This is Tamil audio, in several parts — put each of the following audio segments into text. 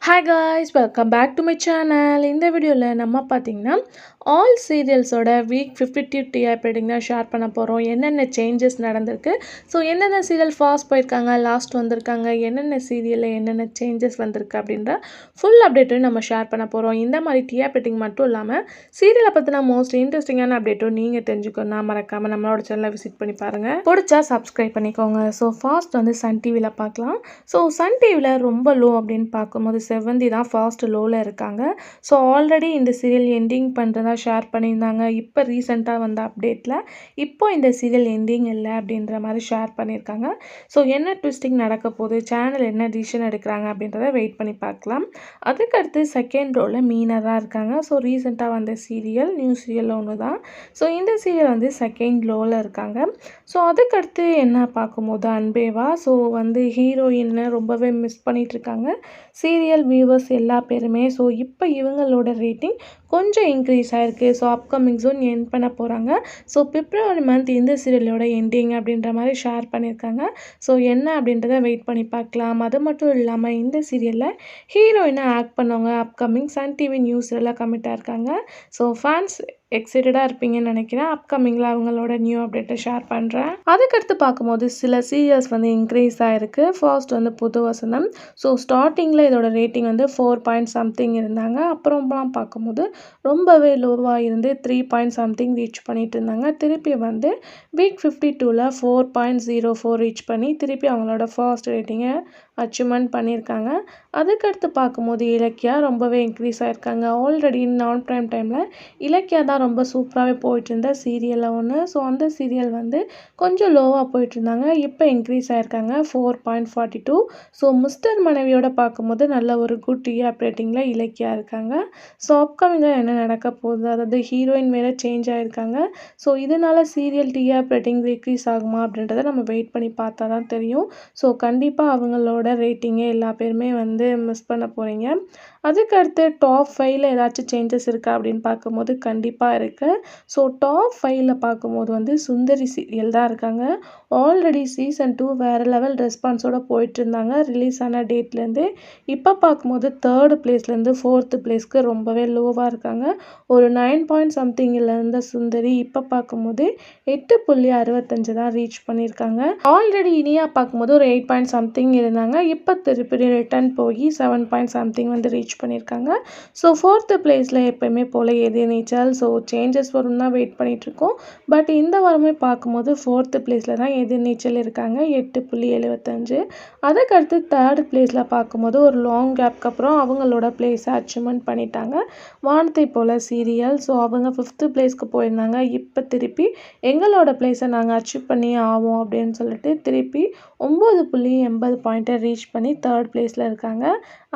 Hi guys welcome back to my channel. இந்த வீடியோவில் நம்ம பார்த்தீங்கன்னா ஆல் சீரியல்ஸோட வீக் 52 டிஆர்பி ரேட்டிங் தான் ஷேர் பண்ண போகிறோம். என்னென்ன சேஞ்சஸ் நடந்திருக்கு, ஸோ என்னென்ன சீரியல் ஃபாஸ்ட் போயிருக்காங்க, லாஸ்ட் வந்திருக்காங்க, என்னென்ன சீரியலில் என்னென்ன சேஞ்சஸ் வந்திருக்கு அப்படின்ற ஃபுல் அப்டேட்டும் நம்ம ஷேர் பண்ண போகிறோம். இந்த மாதிரி டிஆர்பி ரேட்டிங் மட்டும் இல்லாமல் சீரியலை பற்றின மோஸ்ட் இன்ட்ரெஸ்டிங்கான அப்டேட்டும் நீங்கள் தெரிஞ்சுக்கணும்னா மறக்காமல் நம்மளோட சேனலை விசிட் பண்ணி பாருங்கள். பிடிச்சா சப்ஸ்கிரைப் பண்ணிக்கோங்க. ஸோ ஃபாஸ்ட் வந்து சன் டிவியில் பார்க்கலாம். ஸோ சன் டிவியில் ரொம்ப லோ அப்படின்னு பார்க்கும்போது செவந்தி தான் ஃபாஸ்ட் லோவில் இருக்காங்க. ஸோ ஆல்ரெடி இந்த சீரியல் எண்டிங் பண்ணுறதா ஷேர் பண்ணியிருந்தாங்க. இப்போ ரீசெண்டாக வந்த அப்டேட்டில் இப்போ இந்த சீரியல் எண்டிங் இல்லை அப்படின்ற மாதிரி ஷேர் பண்ணியிருக்காங்க. ஸோ என்ன ட்விஸ்டிங் நடக்க போகுது, சேனல் என்ன டிசிஷன் எடுக்கிறாங்க அப்படின்றத வெயிட் பண்ணி பார்க்கலாம். அதுக்கடுத்து செகண்ட் ரோவில் மீனா தான் இருக்காங்க. ஸோ ரீசெண்டாக வந்த சீரியல் நியூ சீரியல் ஒன்று தான். ஸோ இந்த சீரியல் வந்து செகண்ட் லோவில் இருக்காங்க. ஸோ அதுக்கடுத்து என்ன பார்க்கும்போது அன்பேவா ஸோ வந்து ஹீரோயின்னு ரொம்பவே மிஸ் பண்ணிகிட்ருக்காங்க சீரியல் வியூவர்ஸ் எல்லா பேருமே. ஸோ இப்போ இவங்களோட ரேட்டிங் கொஞ்சம் இன்க்ரீஸ் ஆகிருக்கு. ஸோ அப்கமிங் ஜூன் எண்ட் பண்ண போகிறாங்க. ஸோ பிப்ரவரி மந்த் இந்த சீரியலோட எண்டிங் அப்படின்ற மாதிரி ஷேர் பண்ணியிருக்காங்க. ஸோ என்ன அப்படின்றத வெயிட் பண்ணி பார்க்கலாம். அது மட்டும் இல்லாமல் இந்த சீரியலில் ஹீரோயினாக ஆக்ட் பண்ணவங்க அப்கமிங் சன் டிவி நியூஸ் எல்லாம் கமிட்டாக இருக்காங்க. ஸோ ஃபேன்ஸ் எக்ஸைட்டடாக இருப்பீங்கன்னு நினைக்கிறேன். அப்கமிங்கில் அவங்களோட நியூ அப்டேட்டை ஷேர் பண்ணுறேன். அதுக்கடுத்து பார்க்கும்போது சில சீரியல்ஸ் வந்து இன்க்ரீஸ் ஆகிருக்கு. ஃபர்ஸ்ட் வந்து புது வசனம். ஸோ ஸ்டார்டிங்கில் இதோட ரேட்டிங் வந்து 4 பாயிண்ட் சம்திங் இருந்தாங்க. அப்புறம்லாம் பார்க்கும்போது ரொம்பவே லோவாக இருந்து 3 பாயிண்ட் சம்திங் ரீச் பண்ணிட்டு இருந்தாங்க. திருப்பி வந்து வீக் 52ல் 4.04 ரீச் பண்ணி திருப்பி அவங்களோட ஃபர்ஸ்ட் ரேட்டிங்கை அச்சீவ்மெண்ட் பண்ணியிருக்காங்க. அதுக்கடுத்து பார்க்கும்போது இலக்கியா ரொம்பவே இன்க்ரீஸ் ஆகிருக்காங்க. ஆல்ரெடி நான் ப்ரைம் டைமில் இலக்கியா தான் ரொம்ப சூப்பராகவே போயிட்டு இருந்த சீரியலில் ஒன்று. ஸோ அந்த சீரியல் வந்து கொஞ்சம் லோவாக போயிட்டு இருந்தாங்க. இப்போ இன்க்ரீஸ் ஆகிருக்காங்க 4.42. ஸோ மிஸ்டர் மனைவியோட பார்க்கும்போது நல்ல ஒரு குட் டிஆர்பி ரேட்டிங்கில் இலக்கியா இருக்காங்க. ஸோ அப்கமிங்கில் என்ன நடக்க போகுது, அதாவது ஹீரோயின் வேறு சேஞ்ச் ஆகிருக்காங்க. ஸோ இதனால் சீரியல் டிஆர்பி ரேட்டிங் டிக்ரீஸ் ஆகுமா அப்படின்றத நம்ம வெயிட் பண்ணி பார்த்தா தான் தெரியும். ஸோ கண்டிப்பாக அவங்களோட ரேட்டிங்கே எல்லா பேருமே வந்து மிஸ் பண்ண போகிறீங்க. அதுக்கடுத்து டாப் 5ல் ஏதாச்சும் சேஞ்சஸ் இருக்கா அப்படின்னு பார்க்கும்போது கண்டிப்பாக இருக்குது. ஸோ டாப் 5ல் பார்க்கும்போது வந்து சுந்தரி சீரியல் தான் இருக்காங்க. ஆல்ரெடி சீசன் 2 வேறு லெவல் ரெஸ்பான்ஸோடு போயிட்டு இருந்தாங்க ரிலீஸ் ஆன டேட்லேருந்து. இப்போ பார்க்கும்போது 3rd பிளேஸ்லேருந்து 4th பிளேஸ்க்கு ரொம்பவே லோவாக இருக்காங்க. ஒரு 9 பாயிண்ட் சம்திங்கில் இருந்த சுந்தரி இப்போ பார்க்கும்போது 8.65 தான் ரீச் பண்ணியிருக்காங்க. ஆல்ரெடி இனியா பார்க்கும்போது ஒரு 8 பாயிண்ட் சம்திங் இருந்தாங்க. இப்போ திருப்பி ரிட்டர்ன் போய் 7 பாயிண்ட் சம்திங் வந்து ரீச் பண்ணியிருக்காங்க. ஸோ 4th பிளேஸில் எப்போயுமே போல் எதிர்நீச்சல். ஸோ சேஞ்சஸ் வரும் தான் வெயிட் பண்ணிகிட்ருக்கோம். பட் இந்த வாரமே பார்க்கும்போது 4th பிளேஸில் தான் எதிர்நீச்சல் இருக்காங்க 8.75. அதுக்கடுத்து 3rd பிளேஸில் பார்க்கும்போது ஒரு லாங் கேப்க்கு அப்புறம் அவங்களோட பிளேஸை அச்சீவ்மெண்ட் பண்ணிட்டாங்க வானத்தை போல் சீரியல். ஸோ அவங்க 5th பிளேஸ்க்கு போயிருந்தாங்க. இப்போ திருப்பி எங்களோட பிளேஸை நாங்கள் அச்சீவ் பண்ணி ஆவோம் அப்படின்னு சொல்லிட்டு திருப்பி 9.80 பாயிண்ட்டை ரீச் பண்ணி 3rd பிளேஸில் இருக்காங்க.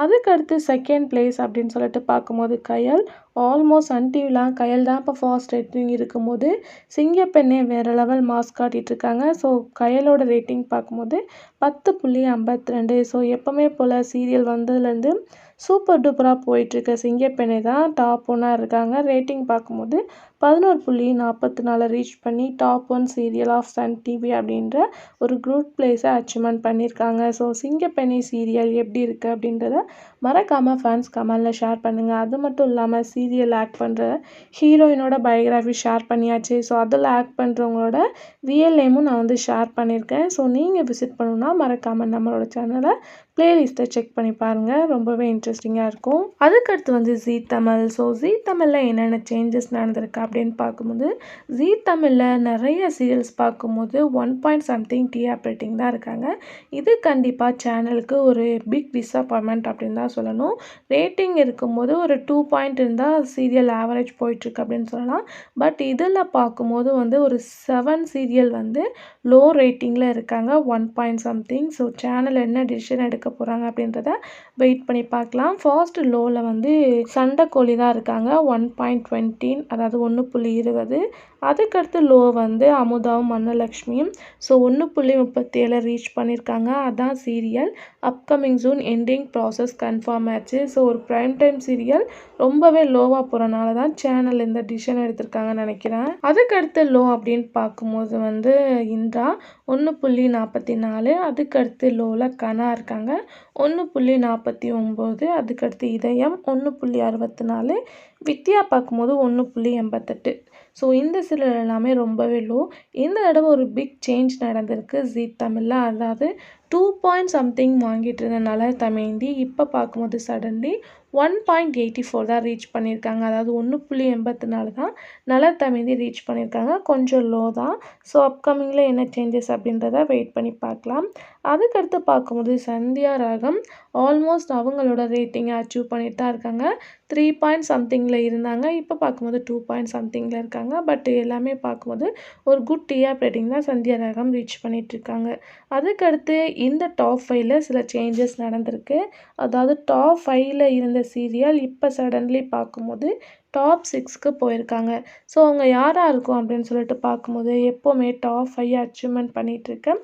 அதுக்கடுத்து செகண்ட் பிளேஸ் அப்படின்னு சொல்லிட்டு பார்க்கும்போது கயல் ஆல்மோஸ்ட் சன் டிவிலாம் கயல் தான் இப்போ ஃபாஸ்ட் ரேட்டிங் இருக்கும்போது சிங்கப்பெண்ணே வேறு லெவல் மாஸ் காட்டிகிட்ருக்காங்க. ஸோ கயலோட ரேட்டிங் பார்க்கும்போது 10.52. ஸோ எப்போவுமே போல் சீரியல் வந்ததுலேருந்து சூப்பர் டூப்பராக போயிட்டுருக்க சிங்கப்பெண்ணை தான் டாப் 1ஆக இருக்காங்க. ரேட்டிங் பார்க்கும்போது 11.44 ரீச் பண்ணி top 1 serial of Sun TV அப்படின்ற ஒரு குட் பிளேஸை அச்சீவ்மெண்ட் பண்ணியிருக்காங்க. ஸோ சிங்கப்பெண்ணை சீரியல் எப்படி இருக்குது அப்படின்றத மறக்காமல் ஃபேன்ஸ் கமெண்டில் ஷேர் பண்ணுங்கள். அது மட்டும் இல்லாமல் சீரியல் ஆக்ட் பண்ணுற ஹீரோயினோட பயோகிராஃபி ஷேர் பண்ணியாச்சு. ஸோ அதில் ஆக்ட் பண்ணுறவங்களோட ரியல் நேமும் நான் வந்து ஷேர் பண்ணியிருக்கேன். ஸோ நீங்கள் விசிட் பண்ணணுன்னா மறக்காமல் நம்மளோட சேனலை பிளேலிஸ்ட்டை செக் பண்ணி பாருங்கள். ரொம்பவே இன்ட்ரெஸ்டிங்காக இருக்கும். அதுக்கடுத்து வந்து ஜீ தமிழ். ஸோ ஜீ தமிழில் என்னென்ன சேஞ்சஸ் நடந்திருக்கு அப்படின்னு பார்க்கும்போது ஜீ தமிழில் நிறைய சீரியல்ஸ் பார்க்கும்போது 1 பாயிண்ட் சம்திங் டிஆர்பி ரேட்டிங் தான் இருக்காங்க. இது கண்டிப்பாக சேனலுக்கு ஒரு பிக் டிஸப்பாயின்மெண்ட் அப்படின்னு தான் சொல்லணும். ரேட்டிங் இருக்கும்போது ஒரு 2 பாயிண்ட் இருந்தால் சீரியல் ஆவரேஜ் போயிட்டுருக்கு அப்படின்னு சொல்லலாம். பட் இதில் பார்க்கும்போது வந்து ஒரு 7 சீரியல் வந்து லோ ரேட்டிங்கில் இருக்காங்க 1 பாயிண்ட் சம்திங். ஸோ சேனல் என்ன டிசிஷன் எடுக்க போகிறாங்க அப்படின்றத வெயிட் பண்ணி பார்க்கலாம். ஃபர்ஸ்ட் லோவில் வந்து சண்டைக்கோழி தான் இருக்காங்க 1.20, அதாவது 1.20. அதுக்கடுத்து லோ வந்து அமுதாவும் மன்னலக்ஷ்மியும். ஸோ 1.37 ரீச் பண்ணியிருக்காங்க. அதான் serial upcoming June ending process confirm ஆச்சு. ஸோ ஒரு ப்ரைம் டைம் சீரியல் ரொம்பவே லோவாக போகிறனால தான் சேனல் இந்த டிசிஷன் எடுத்திருக்காங்கன்னு நினைக்கிறேன். அதுக்கடுத்து லோ அப்படின்னு பார்க்கும்போது வந்து இந்திரா 1.44. அதுக்கடுத்து லோவில் கனா இருக்காங்க 1.49. அதுக்கடுத்து இதயம் 1.64. வித்யா பார்க்கும்போது 1.88. ஸோ இந்த சீரியல் எல்லாமே ரொம்பவே லோ. இந்த தடவை ஒரு பிக் சேஞ்ச் நடந்திருக்கு ஜீ தமிழில். அதாவது 2 பாயிண்ட் சம்திங் வாங்கிட்டு இருந்த நலர் தமயந்தி இப்போ பார்க்கும்போது சடன்லி 1.84 தான் ரீச் பண்ணியிருக்காங்க. அதாவது 1.84 தான் நலர் தமயந்தி ரீச் பண்ணியிருக்காங்க. கொஞ்சம் லோ தான். ஸோ அப்கமிங்கில் என்ன சேஞ்சஸ் அப்படின்றத வெயிட் பண்ணி பார்க்கலாம். அதுக்கடுத்து பார்க்கும்போது சந்தியா ராகம் ஆல்மோஸ்ட் அவங்களோட ரேட்டிங்கை அச்சீவ் பண்ணிட்டு தான் இருக்காங்க. 3 பாயிண்ட் சம்திங்கில் இருந்தாங்க. இப்போ பார்க்கும்போது 2 பாயிண்ட் சம்திங்கில் இருக்காங்க. பட் எல்லாமே பார்க்கும்போது ஒரு குட் டிஆர் ரேட்டிங் தான் சந்தியா ராகம் ரீச் பண்ணிகிட்ருக்காங்க. அதுக்கடுத்து இந்த டாப் 5ல் சில சேஞ்சஸ் நடந்திருக்கு. அதாவது டாப் 5ல் இருந்த சீரியல் இப்போ சடன்லி பார்க்கும்போது டாப் 6க்கு போயிருக்காங்க. ஸோ அவங்க யாராக இருக்கும் அப்படின்னு சொல்லிட்டு பார்க்கும்போது எப்போவுமே டாப் 5 அச்சீவ்மெண்ட் பண்ணிகிட்ருக்க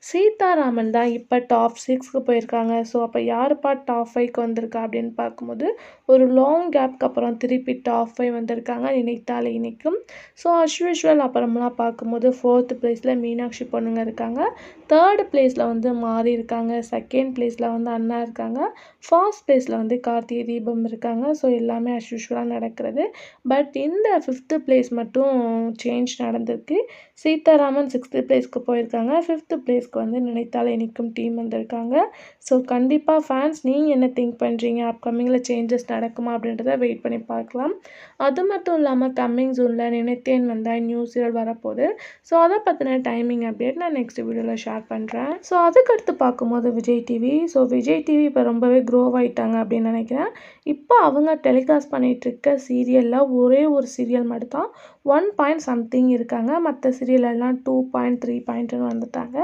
சீதாராமன் தான் இப்போ டாப் 6க்கு போயிருக்காங்க. ஸோ அப்போ யாருப்பா டாப் 5க்கு வந்திருக்கா அப்படின்னு பார்க்கும்போது ஒரு லாங் கேப்க்கு அப்புறம் திருப்பி டாப் 5 வந்திருக்காங்க. நினைத்தாலே இனிக்கும். ஸோ அஸ்யூஷுவல் அப்புறமெல்லாம் பார்க்கும்போது 4th பிளேஸில் மீனாட்சி பொண்ணுங்க இருக்காங்க. 3rd பிளேஸில் வந்து மாறி இருக்காங்க. 2nd பிளேஸில் வந்து அண்ணா இருக்காங்க. 1st பிளேஸில் வந்து கார்த்திகை தீபம் இருக்காங்க. ஸோ எல்லாமே அஸ்யூஷுவலாக நடக்கிறது. பட் இந்த 5th பிளேஸ் மட்டும் சேஞ்ச் நடந்திருக்கு. சீதாராமன் 6th பிளேஸ்க்கு போயிருக்காங்க. 5th பிளேஸ்க்கு வந்து நினைத்தாலே இனிக்கும் டீம் வந்திருக்காங்க. ஸோ கண்டிப்பாக ஃபேன்ஸ் நீங்கள் என்ன திங்க் பண்ணுறீங்க? அப்கமிங்கில் சேஞ்சஸ் நடக்குமா அப்படின்றத வெயிட் பண்ணி பார்க்கலாம். அது மட்டும் இல்லாமல் கம்மிங் ஜூனில் நினைத்தேன் வந்தாய் நியூ சீரியல் வரப்போகுது. ஸோ அதை பற்றின டைமிங் அப்டேட் நான் நெக்ஸ்ட் வீடியோவில் ஷேர் பண்ணுறேன். ஸோ அதுக்கடுத்து பார்க்கும்போது Vijay TV. So Vijay TV இப்போ ரொம்பவே க்ரோ ஆகிட்டாங்க அப்படின்னு நினைக்கிறேன். இப்போ அவங்க டெலிகாஸ்ட் பண்ணிகிட்ருக்க சீரியலில் ஒரே ஒரு சீரியல் மட்டும் தான் 1 பாயிண்ட் சம்திங் இருக்காங்க. மற்ற சீரியல் எல்லாம் 2 பாயிண்ட் 3 பாயிண்ட்டுன்னு வந்துட்டாங்க.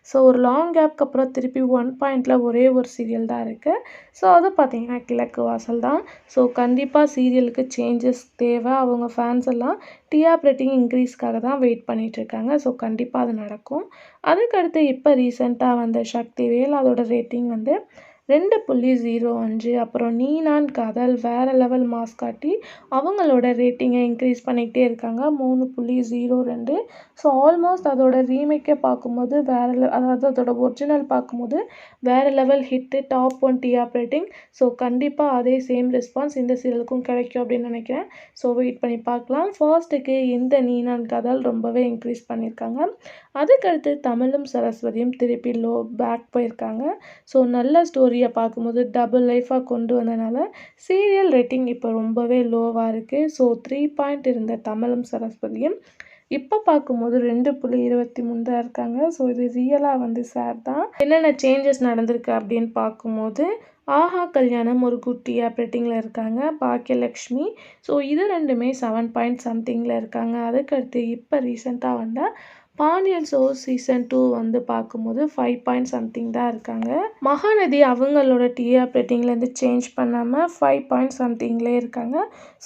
ஸோ ஒரு லாங் கேப்க்கு அப்புறம் திருப்பி 1 பாயிண்டில் ஒரே ஒரு சீரியல் தான் இருக்குது. ஸோ அது பார்த்திங்கன்னா கிழக்கு வாசல் தான். ஸோ கண்டிப்பாக சீரியலுக்கு சேஞ்சஸ் தேவை. அவங்க ஃபேன்ஸ் எல்லாம் டிஆர் ரேட்டிங் இன்க்ரீஸ்க்காக தான் வெயிட் பண்ணிகிட்ருக்காங்க. ஸோ கண்டிப்பாக அது நடக்கும். அதுக்கடுத்து இப்போ ரீசெண்டாக வந்த சக்திவேல் அதோட ரேட்டிங் வந்து 2.05. அப்புறம் நீ நான் காதல் வேறு லெவல் மாஸ் காட்டி அவங்களோட ரேட்டிங்கை இன்க்ரீஸ் பண்ணிக்கிட்டே இருக்காங்க. 3.02. ஸோ ஆல்மோஸ்ட் அதோட ரீமேக்கை பார்க்கும்போது அதாவது அதோட ஒரிஜினல் பார்க்கும்போது வேறு level hit top 1 TR rating. So கண்டிப்பாக அதே சேம் ரெஸ்பான்ஸ் இந்த சீரியலுக்கும் கிடைக்கும் அப்படின்னு நினைக்கிறேன். ஸோ வெயிட் பண்ணி பார்க்கலாம். ஃபர்ஸ்ட்டுக்கு இந்த நீ நான் காதல் ரொம்பவே இன்க்ரீஸ் பண்ணியிருக்காங்க. அதுக்கடுத்து தமிழும் சரஸ்வதியும் திருப்பி லோ பேக் போயிருக்காங்க. ஸோ நல்ல ஸ்டோரியை பார்க்கும்போது டபுள் லைஃபாக கொண்டு வந்தனால சீரியல் ரேட்டிங் இப்போ ரொம்பவே லோவாக இருக்குது. ஸோ 3 பாயிண்ட் இருந்த தமிழும் சரஸ்வதியும் இப்போ பார்க்கும்போது 2.23 தான் இருக்காங்க. ஸோ இது ரியலாக வந்து சேட் தான். என்னென்ன சேஞ்சஸ் நடந்திருக்கு அப்படின்னு பார்க்கும்போது ஆஹா கல்யாணம் ஒரு குட் டிஆர் ரேட்டிங்கில் இருக்காங்க. பாக்கியலக்ஷ்மி ஸோ இது ரெண்டுமே 7 பாயிண்ட் சம்திங்கில் இருக்காங்க. அதுக்கடுத்து இப்போ ரீசெண்டாக வந்த பாண்டியன் ஸ்டோர்ஸ் சீசன் 2 வந்து பார்க்கும்போது 5 பாயிண்ட் சம்திங் தான் இருக்காங்க. மகாநதி அவங்களோட டிஆர் ரேட்டிங்லேருந்து சேஞ்ச் பண்ணாமல் 5 பாயிண்ட் சம்திங்லேயே இருக்காங்க.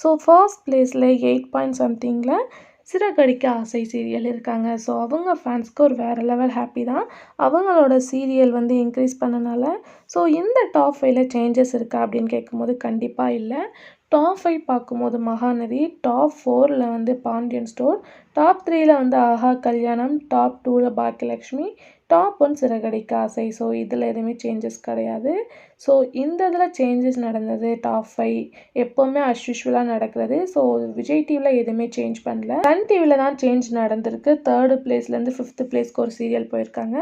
ஸோ ஃபர்ஸ்ட் பிளேஸில் 8 பாயிண்ட் சம்திங்கில் சிறகடிக்க ஆசை சீரியல் இருக்காங்க. ஸோ அவங்க ஃபேன்ஸ்க்கு ஒரு வேறு லெவல் ஹாப்பி தான். அவங்களோட சீரியல் வந்து இன்க்ரீஸ் பண்ணனால. ஸோ இந்த டாப் 5ல் சேஞ்சஸ் இருக்கா அப்படின்னு கேட்கும்போது கண்டிப்பாக இல்லை. டாப் 5 பார்க்கும்போது மகாநதி, டாப் 4ல் வந்து பாண்டியன் ஸ்டோர், டாப் 3ல் வந்து ஆஹா கல்யாணம், டாப் 2ல் பாக்கியலக்ஷ்மி, டாப் 1 சிறகடிக்க ஆசை. ஸோ இதில் எதுவுமே சேஞ்சஸ் கிடையாது. ஸோ இந்த இதில் சேஞ்சஸ் நடந்தது டாப் 5 எப்போவுமே அஸ்யூஷுவலாக நடக்கிறது. ஸோ விஜய் டிவியில் எதுவுமே சேஞ்ச் பண்ணல. சன் டிவியில் தான் சேஞ்ச் நடந்திருக்கு. 3rd பிளேஸ்லேருந்து 5th பிளேஸ்க்கு ஒரு சீரியல் போயிருக்காங்க.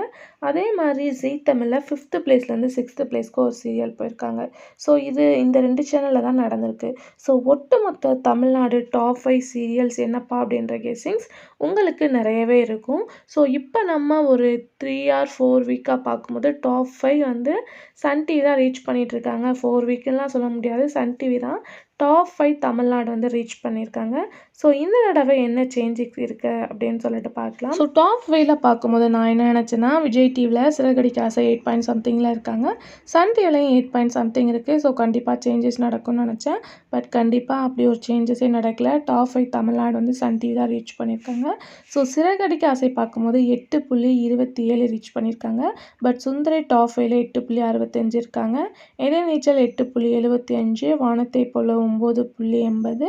அதே மாதிரி ஜீ தமிழில் 5th பிளேஸ்லேருந்து 6th பிளேஸ்க்கு ஒரு சீரியல் போயிருக்காங்க. ஸோ இது இந்த 2 சேனலில் தான் நடந்திருக்கு. ஸோ ஒட்டுமொத்த தமிழ்நாடு டாப் 5 சீரியல்ஸ் என்னப்பா அப்படின்ற கெஸ்ஸிங்ஸ் உங்களுக்கு நிறையவே இருக்கும். ஸோ இப்போ நம்ம ஒரு 3 or 4 வீக்காக பார்க்கும்போது டாப் 5 வந்து சன் டிவி தான் ரீச் பண்ணிகிட்ருக்காங்க. 4 வீக்குலாம் சொல்ல முடியாது. சன் டிவி தான் டாப் 5 தமிழ்நாடு வந்து ரீச் பண்ணியிருக்காங்க. ஸோ இந்த தடவை என்ன சேஞ்சஸ் இருக்குது அப்படின்னு சொல்லிட்டு பார்க்கலாம். ஸோ டாப் 5ல் பார்க்கும்போது நான் என்ன நினச்சேன்னா விஜய் டிவியில் சிறகடிக்க ஆசை 8 பாயிண்ட் சம்திங்கில் இருக்காங்க. சன் டிவிலையும் 8 பாயிண்ட் சம்திங் இருக்குது. ஸோ கண்டிப்பாக சேஞ்சஸ் நடக்கும்னு நினச்சேன். பட் கண்டிப்பாக அப்படி ஒரு சேஞ்சஸே நடக்கலை. டாப் 5 தமிழ்நாடு வந்து சன் டிவி தான் ரீச் பண்ணியிருக்காங்க. ஸோ சிறகடிக்க ஆசை பார்க்கும்போது 8.27 ரீச் பண்ணியிருக்காங்க. பட் சுந்தரி டாப் 5ல் 8.65 இருக்காங்க. இடைநீச்சல் 8.75, வானத்தை போல 9.80,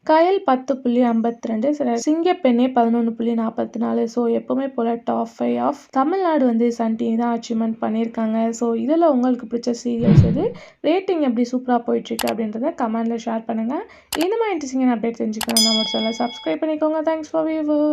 கயல் 10.52, சிங்கப்பெண்ணே 11.44. ஸோ எப்போவுமே போல் டாப் 5 ஆஃப் தமிழ்நாடு வந்து சன் டிவி தான் அச்சீவ்மெண்ட் பண்ணியிருக்காங்க. ஸோ இதில் உங்களுக்கு பிடிச்ச சீரியல்ஸ் எது, ரேட்டிங் எப்படி சூப்பராக போயிட்டுருக்கு அப்படின்றத கமெண்டில் ஷேர் பண்ணுங்கள். இந்த மாதிரி இன்ட்ரெஸ்டிங்கான அப்டேட் தெரிஞ்சுக்கணும் நம்ம சேனலை சப்ஸ்கிரைப் பண்ணிக்கோங்க. Thanks for viewer.